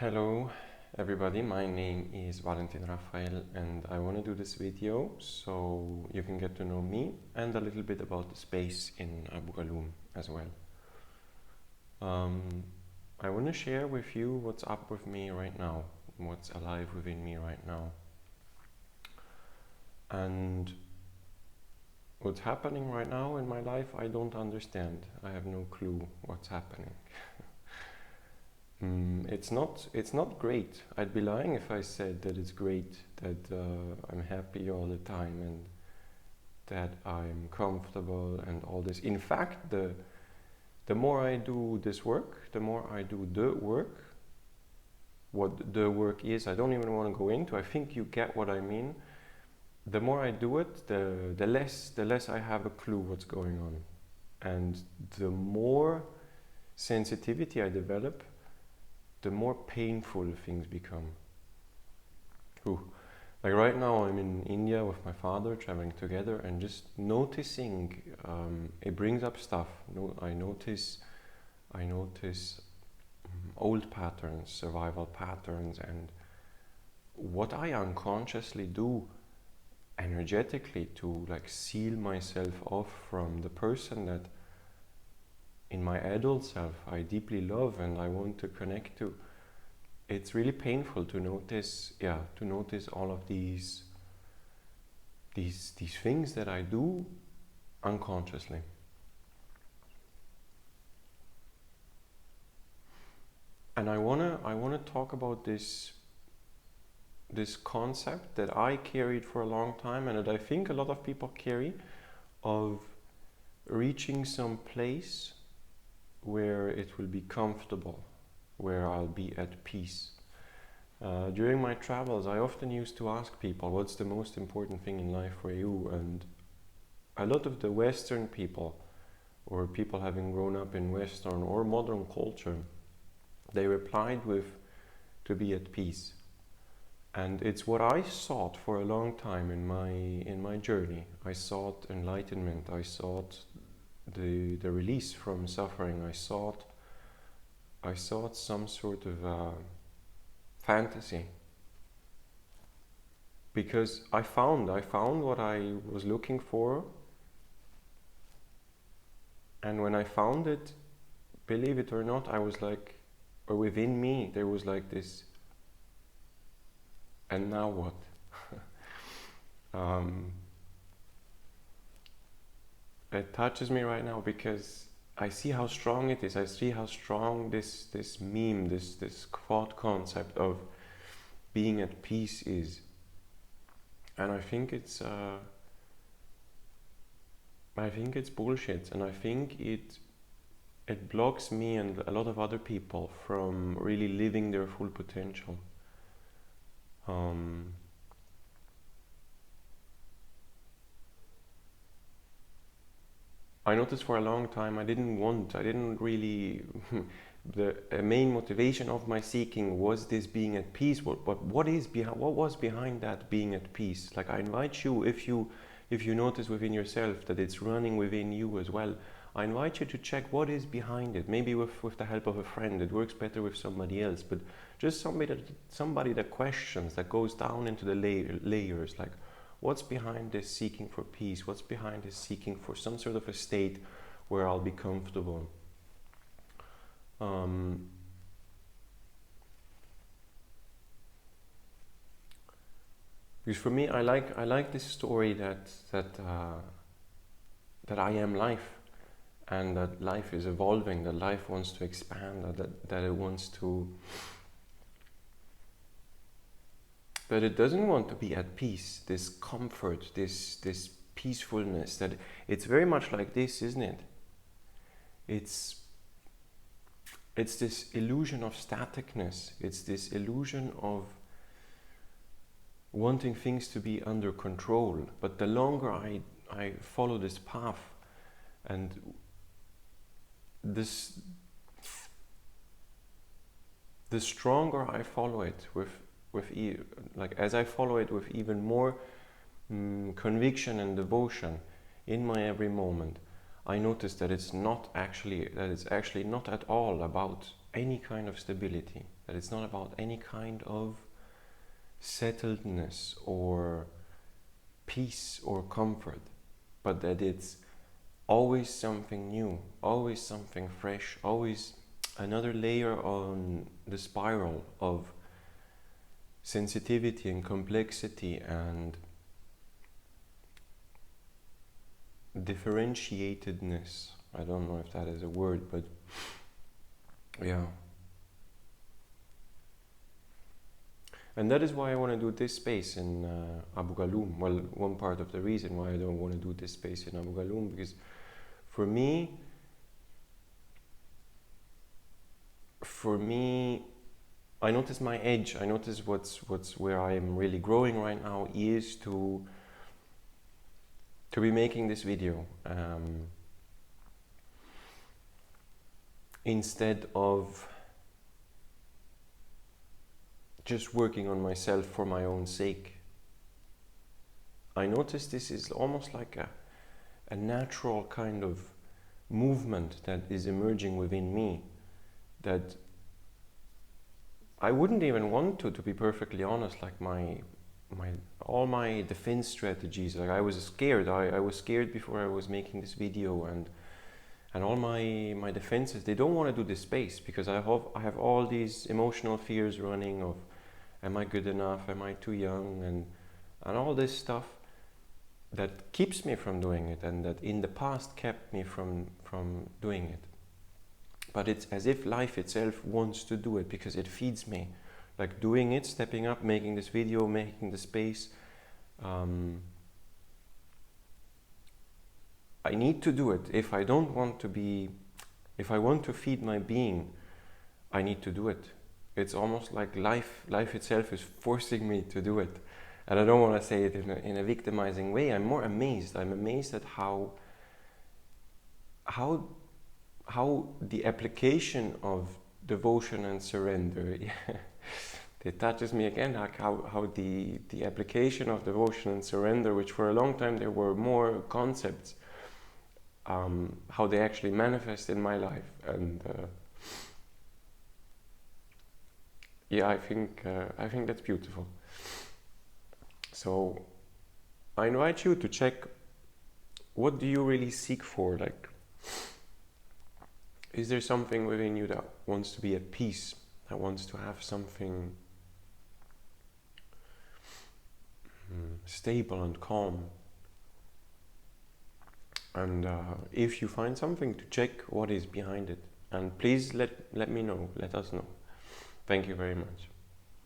Hello everybody, my name is Valentin Raphael and I want to do this video so you can get to know me and a little bit about the space in Abu Ghaloum as well. I want to share with you what's up with me right now, what's alive within me right now. And what's happening right now in my life, I don't understand. I have no clue what's happening. It's not great. I'd be lying if I said that it's great, that I'm happy all the time and that I'm comfortable and all this. In fact, the more I do this work, the more I do the work, what the work is, I don't even want to go into. I think you get what I mean. The more I do it, the less I have a clue what's going on. And the more sensitivity I develop, the more painful things become. Like right now I'm in India with my father, traveling together, and just noticing, it brings up stuff. I notice old patterns, survival patterns, and what I unconsciously do energetically to like seal myself off from the person that in my adult self I deeply love and I want to connect to. It's really painful to notice, all of these things that I do unconsciously. And I wanna talk about this concept that I carried for a long time and that I think a lot of people carry, of reaching some place where it will be comfortable, where I'll be at peace. During my travels, I often used to ask people, what's the most important thing in life for you? And a lot of the Western people, or people having grown up in Western or modern culture, they replied with, to be at peace. And it's what I sought for a long time in my journey. I sought enlightenment, I sought the release from suffering. I sought some sort of fantasy, because I found what I was looking for, and when I found it, believe it or not, I was like, or within me there was like this, and now what? It touches me right now because I see how strong it is. I see how strong this meme, this thought concept of being at peace is, and I think it's bullshit, and I think it blocks me and a lot of other people from really living their full potential. I noticed for a long time I didn't really the main motivation of my seeking was this being at peace. What was behind that being at peace? Like, I invite you, if you notice within yourself that it's running within you as well, I invite you to check what is behind it. Maybe with the help of a friend. It works better with somebody else, but just somebody that questions, that goes down into the layers, like, what's behind this seeking for peace? What's behind this seeking for some sort of a state where I'll be comfortable? Because for me, I like this story that I am life, and that life is evolving, that life wants to expand, that it wants to, that it doesn't want to be at peace, this comfort, this peacefulness, that it's very much like this, isn't it? It's this illusion of staticness. It's this illusion of wanting things to be under control. But the longer I follow this path, and the stronger I follow it as I follow it with even more conviction and devotion in my every moment, I notice that it's actually not at all about any kind of stability, that it's not about any kind of settledness or peace or comfort, but that it's always something new, always something fresh, always another layer on the spiral of sensitivity and complexity and differentiatedness. I don't know if that is a word, but yeah. And that is why I want to do this space in Abu Ghaloum. Well, one part of the reason why I don't want to do this space in Abu Ghaloum, because for me, I notice my edge. I notice what's where I am really growing right now is to be making this video instead of just working on myself for my own sake. I notice this is almost like a natural kind of movement that is emerging within me, that I wouldn't even want to be perfectly honest. Like all my defense strategies, like I was scared. I was scared before I was making this video, and all my defenses, they don't want to do this space because I have all these emotional fears running of, am I good enough? Am I too young? And all this stuff that keeps me from doing it, and that in the past kept me from doing it. But it's as if life itself wants to do it because it feeds me. Like doing it, stepping up, making this video, making the space. I need to do it. If I want to feed my being, I need to do it. It's almost like life itself is forcing me to do it. And I don't want to say it in a victimizing way. I'm more amazed. I'm amazed at how the application of devotion and surrender, it touches me again, like how the application of devotion and surrender, which for a long time there were more concepts, how they actually manifest in my life. And yeah, I think that's beautiful. So I invite you to check, what do you really seek for? Like, is there something within you that wants to be at peace, that wants to have something stable and calm? And if you find something, to check what is behind it. And please let me know, let us know. Thank you very much.